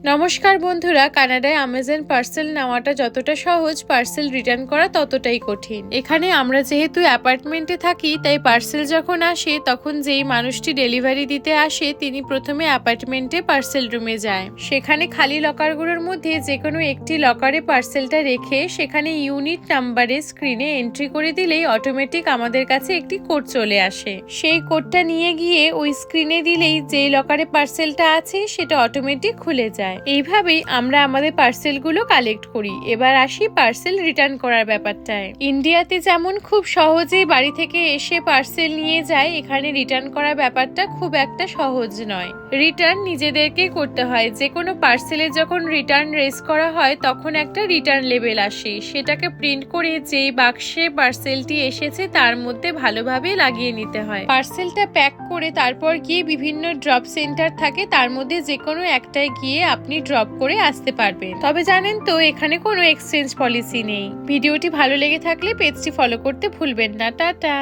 নমস্কার বন্ধুরা, কানাডায় অ্যামাজন পার্সেল নেওয়াটা যতটা সহজ, পার্সেল রিটার্ন করা ততটাই কঠিন। এখানে আমরা যেহেতু অ্যাপার্টমেন্টে থাকি, তাই পার্সেল যখন আসে তখন যেই মানুষটি ডেলিভারি দিতে আসে তিনি প্রথমে অ্যাপার্টমেন্টে পার্সেল রুমে যায়। সেখানে খালি লকারগুলোর মধ্যে যে কোনো একটি লকারে পার্সেলটা রেখে সেখানে ইউনিট নাম্বারে স্ক্রিনে এন্ট্রি করে দিলেই অটোমেটিক আমাদের কাছে একটি কোড চলে আসে। সেই কোডটা নিয়ে গিয়ে ওই স্ক্রিনে দিলেই যেই লকারে পার্সেলটা আছে সেটা অটোমেটিক খুলে যায়। এইভাবেই আমরা আমাদের পার্সেলগুলো কালেক্ট করি। এবার আসি পার্সেল রিটার্ন করার ব্যাপারটায়। ইন্ডিয়াতে যেমন খুব সহজেই বাড়ি থেকে এসে পার্সেল নিয়ে যায়, এখানে রিটার্ন করার ব্যাপারটা খুব একটা সহজ নয়। রিটার্ন নিজেদেরকে করতে হয়। যে কোনো পার্সেলে যখন রিটার্ন রেজ করা হয় তখন একটা রিটার্ন লেবেল আসে, সেটাকে প্রিন্ট করে যেই বাক্সে পার্সেলটি এসেছে তার মধ্যে ভালোভাবে লাগিয়ে নিতে হয়। পার্সেলটা প্যাক করে তারপর গিয়ে বিভিন্ন ড্রপ সেন্টার থাকে, তার মধ্যে যে কোনো একটায় গিয়ে আপনি ড্রপ করে আসতে পারবেন। তবে জানেন তো, এখানে কোনো এক্সচেঞ্জ পলিসি নেই। ভিডিওটি ভালো লেগে থাকলে পেজটি ফলো করতে ভুলবেন না। টাটা।